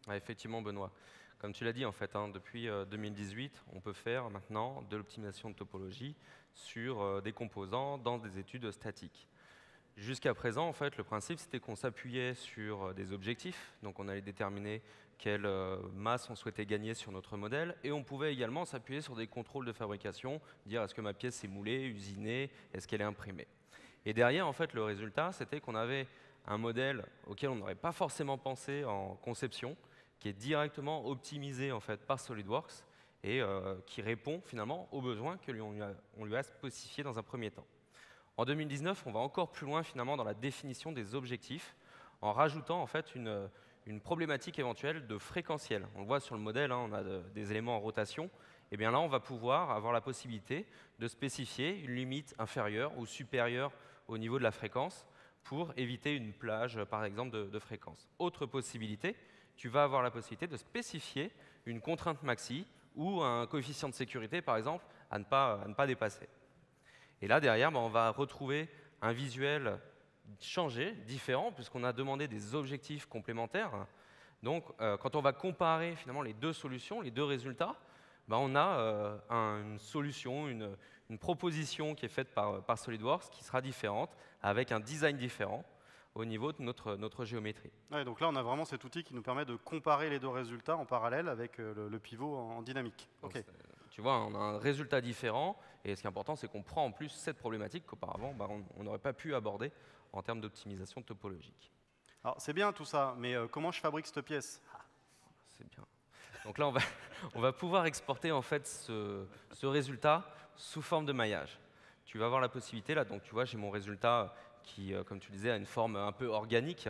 Ouais, effectivement, Benoît. Comme tu l'as dit, en fait, hein, depuis 2018, on peut faire maintenant de l'optimisation de topologie sur des composants dans des études statiques. Jusqu'à présent, en fait, le principe, c'était qu'on s'appuyait sur des objectifs. Donc, on allait déterminer quelle masse on souhaitait gagner sur notre modèle. Et on pouvait également s'appuyer sur des contrôles de fabrication, dire est-ce que ma pièce est moulée, usinée, est-ce qu'elle est imprimée. Et derrière, en fait, le résultat, c'était qu'on avait un modèle auquel on n'aurait pas forcément pensé en conception, qui est directement optimisé en fait, par SolidWorks et qui répond finalement aux besoins que on lui a spécifiés dans un premier temps. En 2019, on va encore plus loin finalement dans la définition des objectifs en rajoutant en fait une problématique éventuelle de fréquentiel. On le voit sur le modèle, hein, on a des éléments en rotation. Et bien là, on va pouvoir avoir la possibilité de spécifier une limite inférieure ou supérieure au niveau de la fréquence pour éviter une plage, par exemple, de fréquence. Autre possibilité, tu vas avoir la possibilité de spécifier une contrainte maxi ou un coefficient de sécurité, par exemple, à ne pas dépasser. Et là, derrière, on va retrouver un visuel changé, différent, puisqu'on a demandé des objectifs complémentaires. Donc, quand on va comparer finalement les deux solutions, les deux résultats, on a une solution, une proposition qui est faite par SolidWorks qui sera différente, avec un design différent au niveau de notre géométrie. Ouais, donc là, on a vraiment cet outil qui nous permet de comparer les deux résultats en parallèle avec le pivot en dynamique. Donc, OK. tu vois, on a un résultat différent, et ce qui est important, c'est qu'on prend en plus cette problématique qu'auparavant, on n'aurait pas pu aborder en termes d'optimisation topologique. Alors, c'est bien tout ça, mais comment je fabrique cette pièce? C'est bien. Donc là, on va pouvoir exporter en fait ce résultat sous forme de maillage. Tu vas avoir la possibilité, là, donc tu vois, j'ai mon résultat qui, comme tu disais, a une forme un peu organique.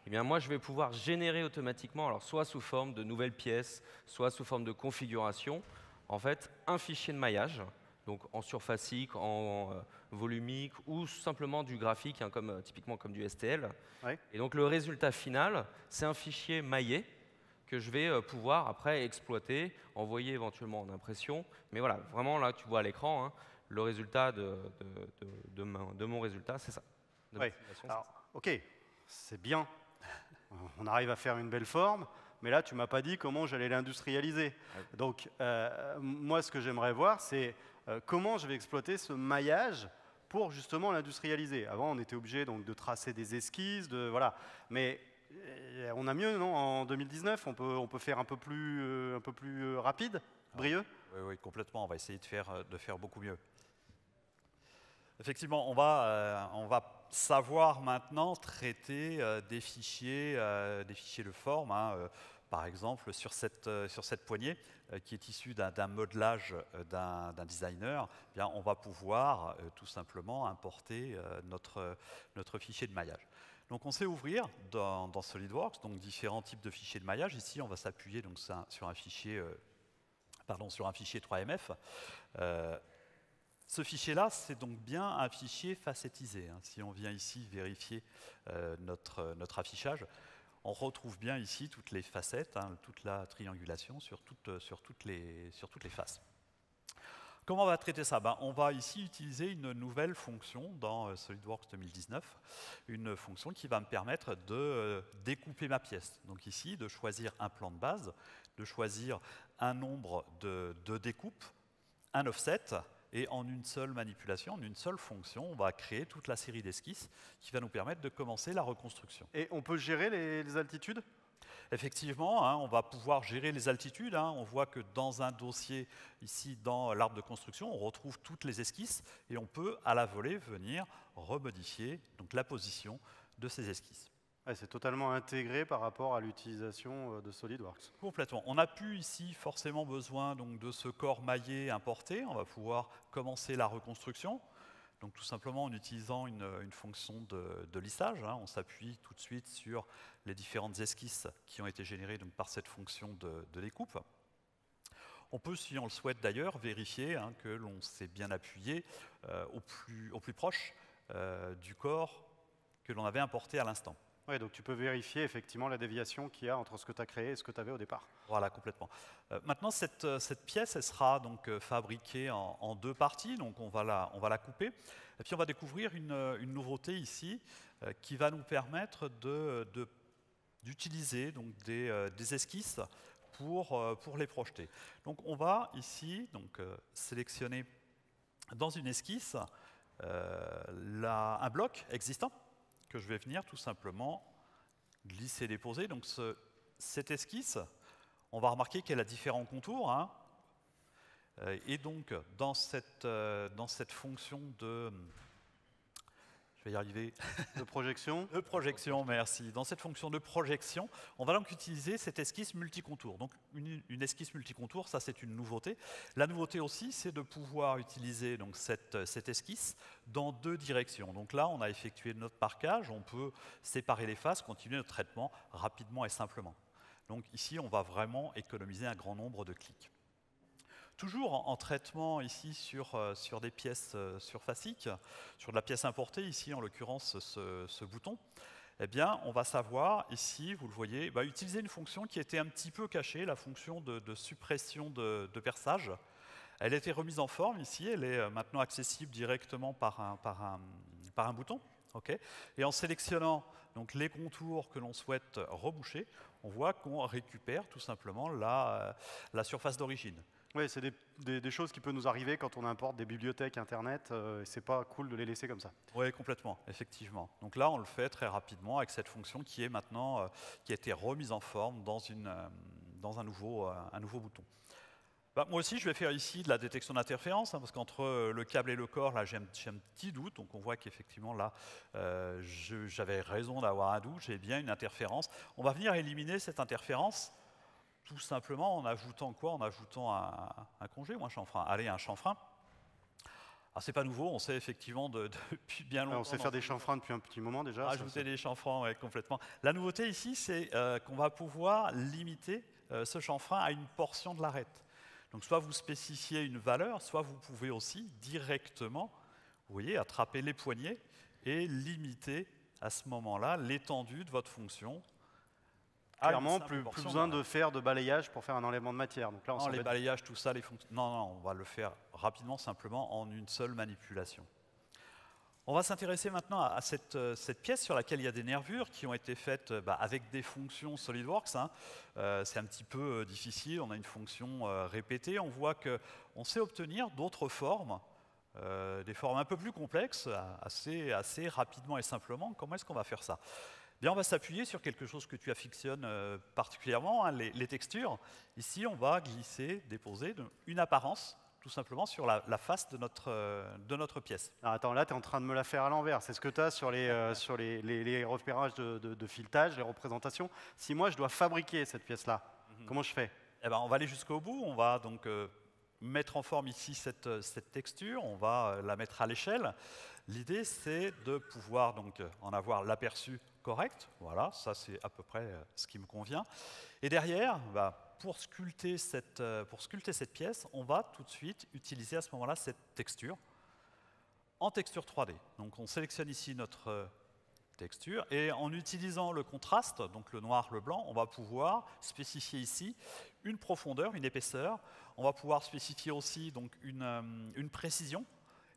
Eh bien, moi, je vais pouvoir générer automatiquement, alors soit sous forme de nouvelles pièces, soit sous forme de configuration, en fait, un fichier de maillage, donc en surfacique, en volumique, ou simplement du graphique, hein, typiquement comme du STL. Ouais. Et donc, le résultat final, c'est un fichier maillé que je vais pouvoir après exploiter, envoyer éventuellement en impression. Mais voilà, vraiment là, tu vois à l'écran, hein, le résultat de mon résultat, c'est ça. Ouais. Alors, OK, c'est bien. On arrive à faire une belle forme, mais là, tu m'as pas dit comment j'allais l'industrialiser. Ouais. Donc, moi, ce que j'aimerais voir, c'est comment je vais exploiter ce maillage pour justement l'industrialiser. Avant, on était obligé donc de tracer des esquisses, voilà. Mais on a mieux, non? En 2019, on peut faire un peu plus rapide, brilleux. Oui, oui, complètement. On va essayer de faire beaucoup mieux. Effectivement, on va savoir maintenant traiter des fichiers de forme. Hein, par exemple, sur cette poignée qui est issue d'un modelage d'un designer, eh bien, on va pouvoir tout simplement importer notre fichier de maillage. Donc, on sait ouvrir dans SolidWorks donc différents types de fichiers de maillage. Ici, on va s'appuyer sur un fichier 3MF. Ce fichier-là, c'est donc bien un fichier facettisé. Hein. Si on vient ici vérifier notre affichage, on retrouve bien ici toutes les facettes, hein, toute la triangulation sur toutes les faces. Comment on va traiter ça? On va ici utiliser une nouvelle fonction dans SolidWorks 2019, une fonction qui va me permettre de découper ma pièce. Donc ici, de choisir un plan de base, de choisir un nombre de découpes, un offset, et en une seule manipulation, en une seule fonction, on va créer toute la série d'esquisses qui va nous permettre de commencer la reconstruction. Et on peut gérer les altitudes? Effectivement, hein, on va pouvoir gérer les altitudes. Hein. On voit que dans un dossier, ici dans l'arbre de construction, on retrouve toutes les esquisses et on peut, à la volée, venir remodifier donc, la position de ces esquisses. Ouais, c'est totalement intégré par rapport à l'utilisation de SolidWorks. Complètement. On n'a plus ici forcément besoin donc, de ce corps maillé importé. On va pouvoir commencer la reconstruction. Donc tout simplement en utilisant une fonction de lissage. Hein. On s'appuie tout de suite sur les différentes esquisses qui ont été générées donc, par cette fonction de découpe. On peut, si on le souhaite d'ailleurs, vérifier hein, que l'on s'est bien appuyé au plus proche du corps que l'on avait importé à l'instant. Oui, donc tu peux vérifier effectivement la déviation qu'il y a entre ce que tu as créé et ce que tu avais au départ. Voilà, complètement. Maintenant, cette pièce, elle sera donc fabriquée en deux parties, donc on va la couper. Et puis on va découvrir une nouveauté ici qui va nous permettre d'utiliser donc des esquisses pour les projeter. Donc on va ici sélectionner dans une esquisse un bloc existant que je vais venir tout simplement glisser-déposer. Donc cette esquisse, on va remarquer qu'elle a différents contours, hein. Et donc dans cette fonction de... Je vais y arriver. De projection. De projection, merci. Dans cette fonction de projection, on va donc utiliser cette esquisse multicontour. Donc une esquisse multicontour, ça c'est une nouveauté. La nouveauté aussi, c'est de pouvoir utiliser donc, cette esquisse dans 2 directions. Donc là, on a effectué notre marquage, on peut séparer les faces, continuer notre traitement rapidement et simplement. Donc ici, on va vraiment économiser un grand nombre de clics. Toujours en traitement ici sur des pièces surfaciques, sur de la pièce importée, ici en l'occurrence ce bouton, eh bien on va savoir ici, vous le voyez, utiliser une fonction qui était un petit peu cachée, la fonction de suppression de perçage. Elle a été remise en forme ici, elle est maintenant accessible directement par un bouton. Okay. Et en sélectionnant donc, les contours que l'on souhaite reboucher, on voit qu'on récupère tout simplement la surface d'origine. Oui, c'est des choses qui peuvent nous arriver quand on importe des bibliothèques Internet, et c'est pas cool de les laisser comme ça. Oui, complètement, effectivement. Donc là, on le fait très rapidement avec cette fonction qui est maintenant, qui a été remise en forme dans un nouveau moi aussi, je vais faire ici de la détection d'interférence, hein, parce qu'entre le câble et le corps, là, j'ai un petit doute. Donc on voit qu'effectivement, là, j'avais raison d'avoir un doute, j'ai bien une interférence. On va venir éliminer cette interférence tout simplement en ajoutant quoi? En ajoutant un congé ou un chanfrein. Allez, un chanfrein. Alors c'est pas nouveau, on sait effectivement depuis bien longtemps. On sait faire des chanfreins depuis un petit moment déjà. Ajouter des chanfreins, oui, complètement. La nouveauté ici, c'est qu'on va pouvoir limiter ce chanfrein à une portion de l'arête. Donc soit vous spécifiez une valeur, soit vous pouvez aussi directement, vous voyez, attraper les poignées et limiter à ce moment-là l'étendue de votre fonction. Clairement, plus besoin de faire de balayage pour faire un enlèvement de matière. Donc là, non, les balayages, tout ça, les fonctions. Non, on va le faire rapidement, simplement en une seule manipulation. On va s'intéresser maintenant à cette pièce sur laquelle il y a des nervures qui ont été faites avec des fonctions SolidWorks. Hein. C'est un petit peu difficile, on a une fonction répétée. On voit qu'on sait obtenir d'autres formes, des formes un peu plus complexes, assez rapidement et simplement. Comment est-ce qu'on va faire ça? Bien, on va s'appuyer sur quelque chose que tu affectionnes particulièrement, hein, les textures. Ici, on va glisser, déposer une apparence, tout simplement, sur la face de notre pièce. Alors attends, là, tu es en train de me la faire à l'envers. C'est ce que tu as sur les repérages de filetage, les représentations. Si moi, je dois fabriquer cette pièce-là, comment je fais? Eh ben, on va aller jusqu'au bout. On va donc mettre en forme ici cette texture. On va la mettre à l'échelle. L'idée, c'est de pouvoir donc en avoir l'aperçu correct. Voilà, ça c'est à peu près ce qui me convient. Et derrière, pour sculpter cette pièce, on va tout de suite utiliser à ce moment-là cette texture en texture 3D. Donc on sélectionne ici notre texture et en utilisant le contraste, donc le noir, le blanc, on va pouvoir spécifier ici une profondeur, une épaisseur. On va pouvoir spécifier aussi donc une précision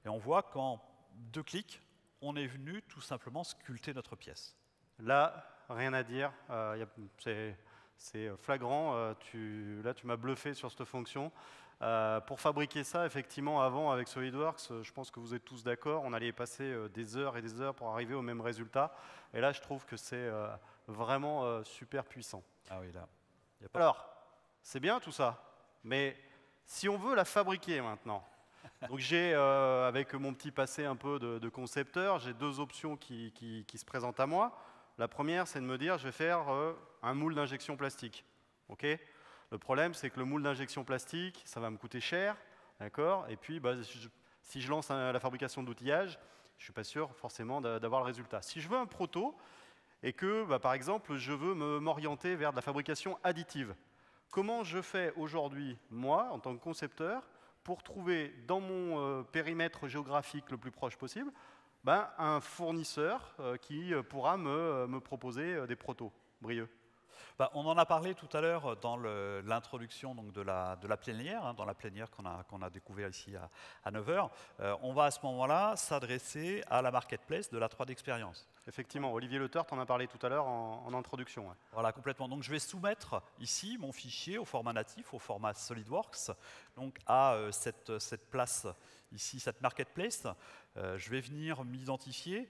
et on voit qu'en 2 clics, on est venu tout simplement sculpter notre pièce. Là, rien à dire, c'est flagrant, là tu m'as bluffé sur cette fonction. Pour fabriquer ça, effectivement, avant avec SolidWorks, je pense que vous êtes tous d'accord, on allait passer des heures et des heures pour arriver au même résultat. Et là, je trouve que c'est vraiment super puissant. Ah oui, là. Alors, c'est bien tout ça, mais si on veut la fabriquer maintenant, donc j'ai, avec mon petit passé un peu de concepteur, j'ai 2 options qui se présentent à moi. La première, c'est de me dire, je vais faire un moule d'injection plastique. Okay, le problème, c'est que le moule d'injection plastique, ça va me coûter cher, d'accord? Et puis, si je lance la fabrication d'outillage, je ne suis pas sûr forcément d'avoir le résultat. Si je veux un proto et que, par exemple, je veux m'orienter vers de la fabrication additive, comment je fais aujourd'hui, moi, en tant que concepteur, pour trouver dans mon périmètre géographique le plus proche possible, un fournisseur qui pourra me proposer des protos, Brieux? On en a parlé tout à l'heure dans l'introduction de la plénière, hein, dans la plénière qu'on a découvert ici à 9 h. On va à ce moment-là s'adresser à la marketplace de la 3D Experience. Effectivement, Olivier Le Tort en a parlé tout à l'heure en introduction. Ouais. Voilà, complètement. Donc je vais soumettre ici mon fichier au format natif, au format SolidWorks, donc à cette place ici, cette marketplace. Je vais venir m'identifier.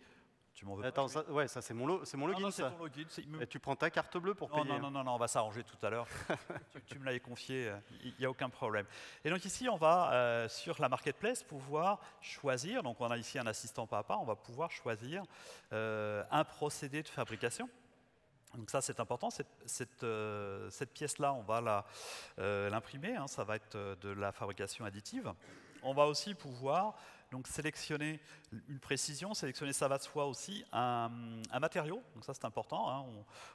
Tu m'en veux Attends, pas, ouais, ça c'est mon login, non, ça. C'est ton login. Et tu prends ta carte bleue pour payer. Non, on va s'arranger tout à l'heure. tu me l'avais confié, il n'y a aucun problème. Et donc ici, on va sur la marketplace pouvoir choisir, donc on a ici un assistant papa, on va pouvoir choisir un procédé de fabrication. Donc ça, c'est important. Cette pièce-là, on va l'imprimer, hein, ça va être de la fabrication additive. On va aussi pouvoir donc sélectionner une précision, sélectionner, ça va de soi aussi, un matériau. Donc ça, c'est important. Hein.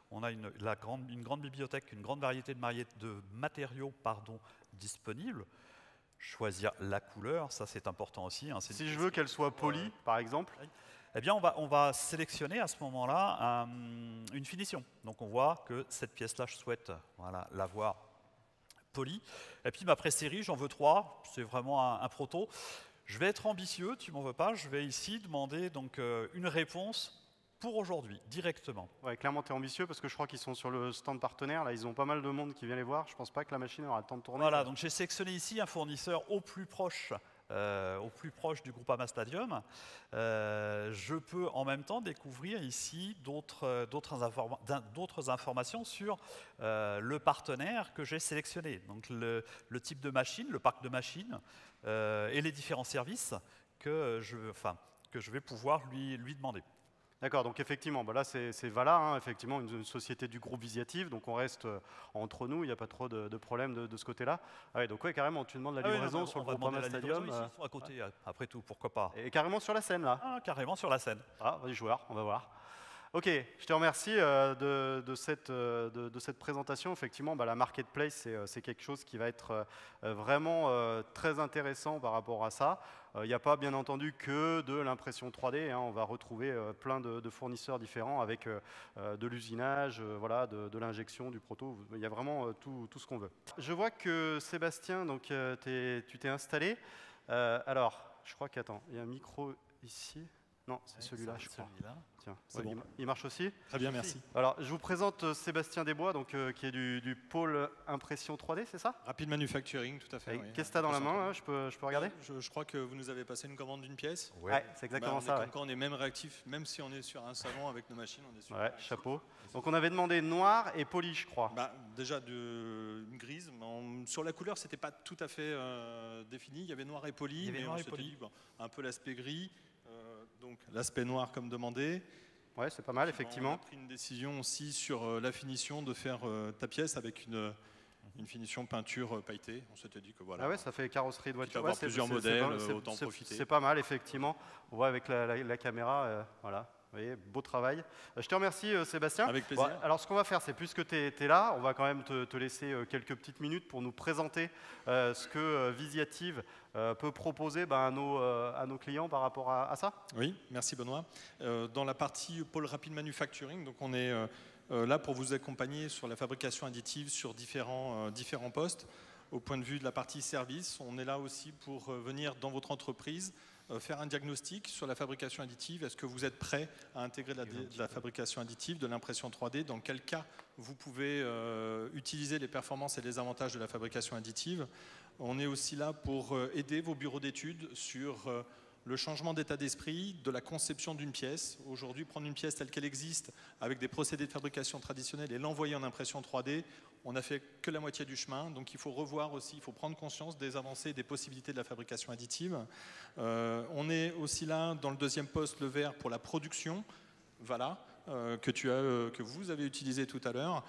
On a une grande bibliothèque, une grande variété de matériaux disponibles. Choisir la couleur, ça c'est important aussi. Hein. Si je veux qu'elle soit polie, par exemple, eh bien, on va sélectionner à ce moment-là une finition. Donc on voit que cette pièce-là, je souhaite l'avoir polie. Et puis ma pré-série, j'en veux 3. C'est vraiment un proto. Je vais être ambitieux, tu m'en veux pas, je vais ici demander donc, une réponse pour aujourd'hui, directement. Ouais, clairement, tu es ambitieux parce que je crois qu'ils sont sur le stand partenaire, là, ils ont pas mal de monde qui vient les voir, je pense pas que la machine aura le temps de tourner. Voilà, donc j'ai sélectionné ici un fournisseur au plus proche du Groupama Stadium. Je peux en même temps découvrir ici d'autres informations sur le partenaire que j'ai sélectionné. Donc le type de machine, le parc de machines et les différents services que je vais pouvoir lui demander. D'accord, donc effectivement, là c'est Vala, hein, effectivement une société du groupe Visiative, donc on reste entre nous, il n'y a pas trop de problème de ce côté-là. Ah ouais, donc ouais, carrément, tu demandes la livraison sur le Groupama Stadium. Ici, ils sont à côté, après tout, pourquoi pas. Et carrément sur la scène là. Ah, carrément sur la scène. Ah, vas-y joueur, on va voir. Ok, je te remercie de cette présentation. Effectivement, la marketplace, c'est quelque chose qui va être vraiment très intéressant par rapport à ça. Il n'y a pas bien entendu que de l'impression 3D, hein. On va retrouver plein de fournisseurs différents avec de l'usinage, de l'injection, du proto. Il y a vraiment tout ce qu'on veut. Je vois que Sébastien, donc, tu t'es installé. Alors, je crois qu'attends, il y a un micro ici. Non, c'est celui-là, je crois. Tiens, ouais, bon. Il marche aussi? Très bien, merci. Alors, je vous présente Sébastien Desbois, donc, qui est du pôle impression 3D, c'est ça? Rapid Manufacturing, tout à fait. Oui. Qu'est-ce que tu as dans la main, là? Je peux regarder? Je crois que vous nous avez passé une commande d'une pièce. Ouais, c'est exactement ça. Quand on est même réactif, même si on est sur un salon avec nos machines, on est sur. Ouais, chapeau. Donc, on avait demandé noir et poli, je crois. Déjà une grise. Sur la couleur, c'était pas tout à fait défini. Il y avait noir et poli, mais on s'était dit un peu l'aspect gris. Donc l'aspect noir comme demandé. Ouais, c'est pas mal, effectivement. On a pris une décision aussi sur la finition de faire ta pièce avec une finition peinture pailletée. On s'était dit que voilà. Ah ouais, ça fait carrosserie de voiture. Ouais, plusieurs modèles, autant profiter. C'est pas mal, effectivement. On voit avec la caméra, voilà. Vous voyez, beau travail. Je te remercie, Sébastien. Avec plaisir. Alors, ce qu'on va faire, c'est puisque tu es là, on va quand même te laisser quelques petites minutes pour nous présenter ce que Visiative peut proposer à nos clients par rapport à ça. Oui, merci Benoît. Dans la partie pôle Rapid Manufacturing, donc on est là pour vous accompagner sur la fabrication additive sur différents postes. Au point de vue de la partie service, on est là aussi pour venir dans votre entreprise faire un diagnostic sur la fabrication additive. Est-ce que vous êtes prêt à intégrer de la fabrication additive, de l'impression 3D? Dans quel cas vous pouvez utiliser les performances et les avantages de la fabrication additive? On est aussi là pour aider vos bureaux d'études sur le changement d'état d'esprit de la conception d'une pièce. Aujourd'hui, prendre une pièce telle qu'elle existe avec des procédés de fabrication traditionnels et l'envoyer en impression 3D, on n'a fait que la moitié du chemin. Donc il faut revoir aussi, il faut prendre conscience des avancées et des possibilités de la fabrication additive. On est aussi là dans le deuxième poste, le vert, pour la production. Voilà. Que vous avez utilisé tout à l'heure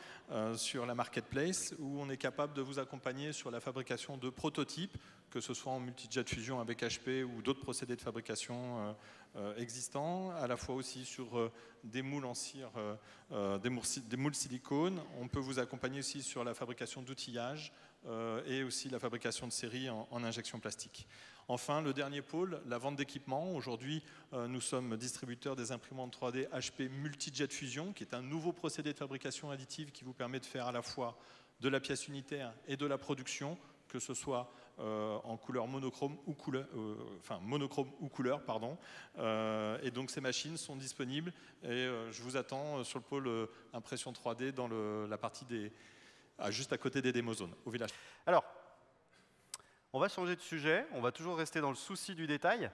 sur la marketplace, où on est capable de vous accompagner sur la fabrication de prototypes, que ce soit en multijet fusion avec HP ou d'autres procédés de fabrication existants, à la fois aussi sur des moules en cire, des moules silicone. On peut vous accompagner aussi sur la fabrication d'outillage et aussi la fabrication de séries en injection plastique. Enfin, le dernier pôle, la vente d'équipements. Aujourd'hui, nous sommes distributeurs des imprimantes 3D HP Multijet Fusion, qui est un nouveau procédé de fabrication additive qui vous permet de faire à la fois de la pièce unitaire et de la production, que ce soit en couleur monochrome ou couleur, pardon. Et donc ces machines sont disponibles et je vous attends sur le pôle impression 3D dans la partie juste à côté des démozones, au village. Alors, on va changer de sujet, on va toujours rester dans le souci du détail.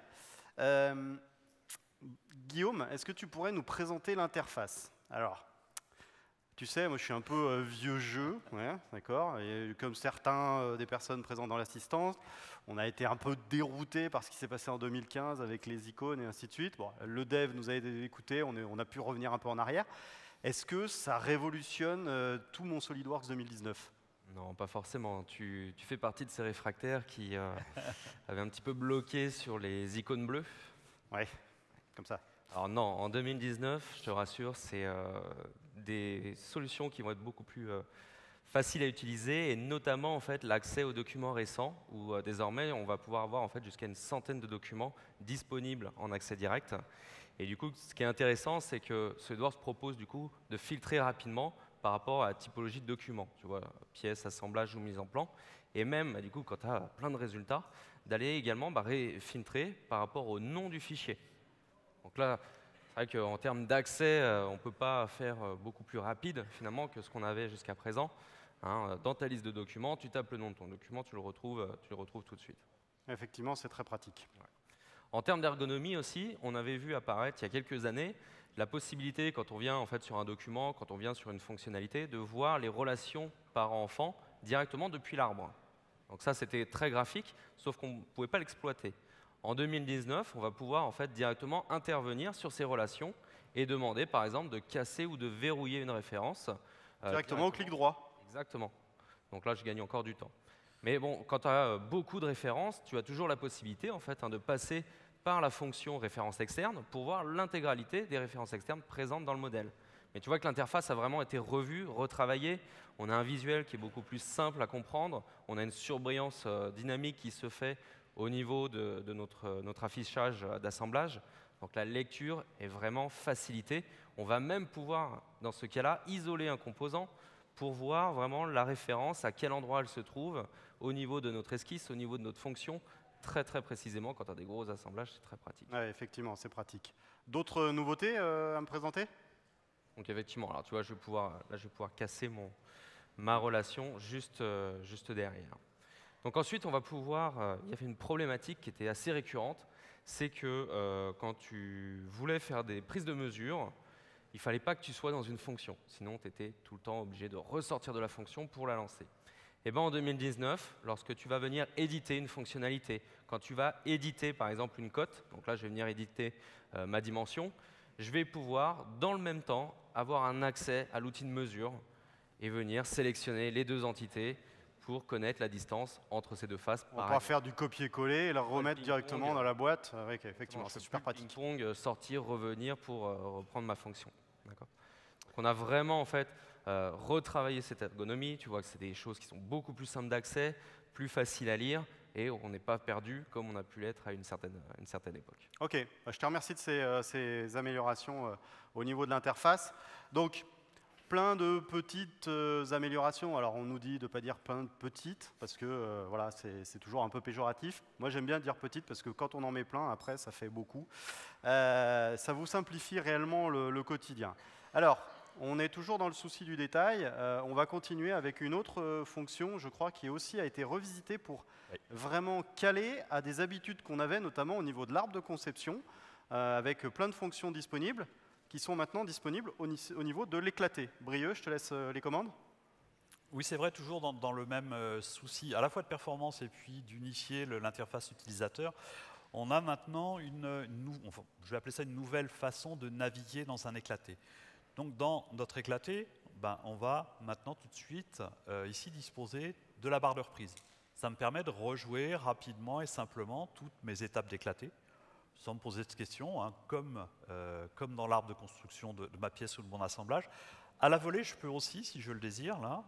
Guillaume, est-ce que tu pourrais nous présenter l'interface? Alors, tu sais, moi je suis un peu vieux jeu, ouais, d'accord. Et comme certains des personnes présentes dans l'assistance, on a été un peu déroutés par ce qui s'est passé en 2015 avec les icônes et ainsi de suite. Bon, le dev nous a écoutés, on a pu revenir un peu en arrière. Est-ce que ça révolutionne tout mon SolidWorks 2019? Non, pas forcément. Tu fais partie de ces réfractaires qui avaient un petit peu bloqué sur les icônes bleues. Ouais, comme ça. Alors non, en 2019, je te rassure, c'est des solutions qui vont être beaucoup plus faciles à utiliser, et notamment en fait l'accès aux documents récents, où désormais on va pouvoir avoir en fait jusqu'à une centaine de documents disponibles en accès direct. Et du coup, ce qui est intéressant, c'est que SolidWorks propose du coup de filtrer rapidement par rapport à la typologie de documents, tu vois, pièces, assemblage ou mise en plan, et même du coup quand tu as plein de résultats, d'aller également filtrer par rapport au nom du fichier. Donc là, c'est vrai qu'en termes d'accès, on ne peut pas faire beaucoup plus rapide finalement que ce qu'on avait jusqu'à présent. Hein, dans ta liste de documents, tu tapes le nom de ton document, tu le retrouves tout de suite. Effectivement, c'est très pratique. Ouais. En termes d'ergonomie aussi, on avait vu apparaître il y a quelques années la possibilité, quand on vient en fait sur un document, quand on vient sur une fonctionnalité, de voir les relations parents-enfants directement depuis l'arbre. Donc ça, c'était très graphique, sauf qu'on ne pouvait pas l'exploiter. En 2019, on va pouvoir en fait directement intervenir sur ces relations et demander par exemple de casser ou de verrouiller une référence. Directement au clic droit. Exactement. Donc là, je gagne encore du temps. Mais bon, quand tu as beaucoup de références, tu as toujours la possibilité en fait, de passer par la fonction référence externe pour voir l'intégralité des références externes présentes dans le modèle. Mais tu vois que l'interface a vraiment été revue, retravaillée. On a un visuel qui est beaucoup plus simple à comprendre. On a une surbrillance dynamique qui se fait au niveau de notre affichage d'assemblage. Donc la lecture est vraiment facilitée. On va même pouvoir, dans ce cas-là, isoler un composant pour voir vraiment la référence, à quel endroit elle se trouve, au niveau de notre esquisse, au niveau de notre fonction, très précisément. Quand tu as des gros assemblages, c'est très pratique. Ouais, effectivement, c'est pratique. D'autres nouveautés à me présenter? Donc effectivement, alors tu vois, je vais pouvoir casser ma relation juste derrière. Donc ensuite, on va pouvoir, il y avait une problématique qui était assez récurrente, c'est que quand tu voulais faire des prises de mesure, il ne fallait pas que tu sois dans une fonction, sinon tu étais tout le temps obligé de ressortir de la fonction pour la lancer. Et bien en 2019, lorsque tu vas venir éditer une fonctionnalité, quand tu vas éditer par exemple une cote, donc là je vais venir éditer ma dimension, je vais pouvoir dans le même temps avoir un accès à l'outil de mesure et venir sélectionner les deux entités pour connaître la distance entre ces deux faces. On va faire du copier-coller et la remettre directement dans la boîte. Avec, effectivement, c'est super pratique. Ping-pong, sortir, revenir pour reprendre ma fonction. Donc on a vraiment en fait retravaillé cette ergonomie. Tu vois que c'est des choses qui sont beaucoup plus simples d'accès, plus faciles à lire, et on n'est pas perdu comme on a pu l'être à une certaine époque. Ok, je te remercie de ces améliorations au niveau de l'interface. Donc, plein de petites améliorations. Alors, on nous dit de ne pas dire plein de petites, parce que voilà, c'est toujours un peu péjoratif. Moi, j'aime bien dire petites, parce que quand on en met plein, après, ça fait beaucoup. Ça vous simplifie réellement le quotidien. Alors, on est toujours dans le souci du détail. On va continuer avec une autre fonction, je crois, qui aussi a été revisitée pour vraiment caler à des habitudes qu'on avait, notamment au niveau de l'arbre de conception, avec plein de fonctions disponibles, qui sont maintenant disponibles au niveau de l'éclaté. Brieux, je te laisse les commandes. Oui, c'est vrai, toujours dans le même souci, à la fois de performance et puis d'unifier l'interface utilisateur. On a maintenant je vais appeler ça une nouvelle façon de naviguer dans un éclaté. Donc dans notre éclaté, on va maintenant tout de suite ici disposer de la barre de reprise. Ça me permet de rejouer rapidement et simplement toutes mes étapes d'éclaté. sans me poser de questions, hein, comme dans l'arbre de construction de ma pièce ou de mon assemblage. À la volée, je peux aussi, si je le désire, là,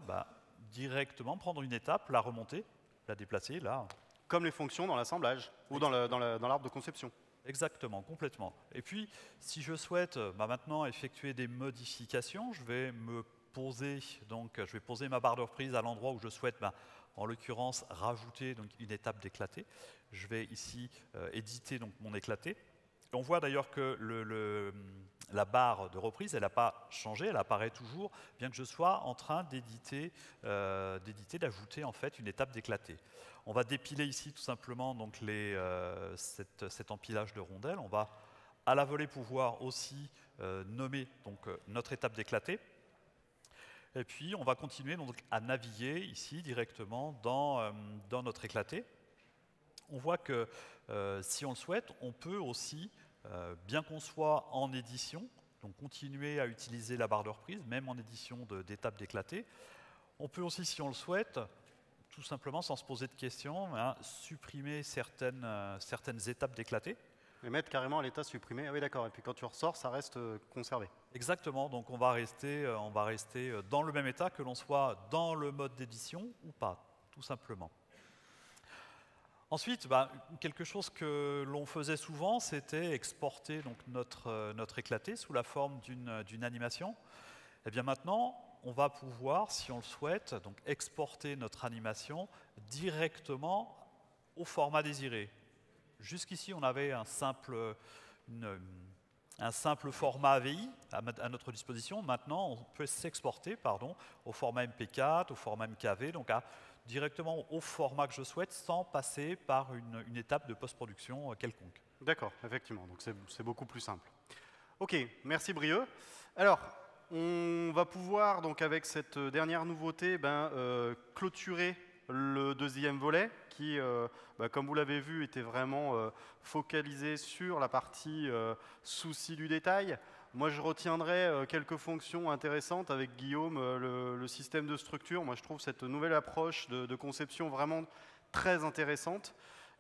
directement prendre une étape, la remonter, la déplacer, là. Comme les fonctions dans l'assemblage ou dans l'arbre de conception. Exactement, complètement. Et puis, si je souhaite maintenant effectuer des modifications, je vais me poser, donc je vais poser ma barre de reprise à l'endroit où je souhaite, en l'occurrence, rajouter donc, une étape d'éclaté. Je vais ici éditer donc, mon éclaté. Et on voit d'ailleurs que la barre de reprise, elle n'a pas changé, elle apparaît toujours, bien que je sois en train d'éditer, d'ajouter en fait une étape d'éclaté. On va dépiler ici tout simplement donc, cet empilage de rondelles. On va à la volée pouvoir aussi nommer donc, notre étape d'éclaté. Et puis on va continuer donc, à naviguer ici directement dans notre éclaté. On voit que si on le souhaite, on peut aussi, bien qu'on soit en édition, donc continuer à utiliser la barre de reprise, même en édition d'étapes d'éclaté. On peut aussi, si on le souhaite, tout simplement, sans se poser de questions, supprimer certaines étapes d'éclaté. Et mettre carrément à l'état supprimé. Ah oui, d'accord. Et puis quand tu ressors, ça reste conservé. Exactement. Donc on va rester dans le même état, que l'on soit dans le mode d'édition ou pas, tout simplement. Ensuite, quelque chose que l'on faisait souvent, c'était exporter donc, notre éclaté sous la forme d'une animation. Et bien maintenant, on va pouvoir, si on le souhaite, donc exporter notre animation directement au format désiré. Jusqu'ici, on avait un simple format AVI à notre disposition. Maintenant, on peut s'exporter au format MP4, au format MKV, donc directement au format que je souhaite, sans passer par une étape de post-production quelconque. D'accord, effectivement. Donc c'est beaucoup plus simple. Ok, merci Brieux. Alors, on va pouvoir, donc, avec cette dernière nouveauté, clôturer le deuxième volet qui, comme vous l'avez vu, était vraiment focalisé sur la partie souci du détail. Moi, je retiendrai quelques fonctions intéressantes avec Guillaume, le système de structure. Moi, je trouve cette nouvelle approche de conception vraiment très intéressante.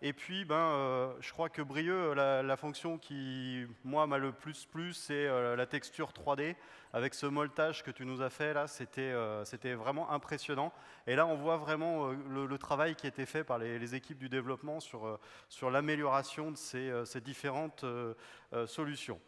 Et puis, je crois que Brieux, la fonction qui, moi, m'a le plus plu, c'est la texture 3D. Avec ce moltage que tu nous as fait, là, c'était vraiment impressionnant. Et là, on voit vraiment le travail qui a été fait par les équipes du développement sur l'amélioration de ces différentes solutions.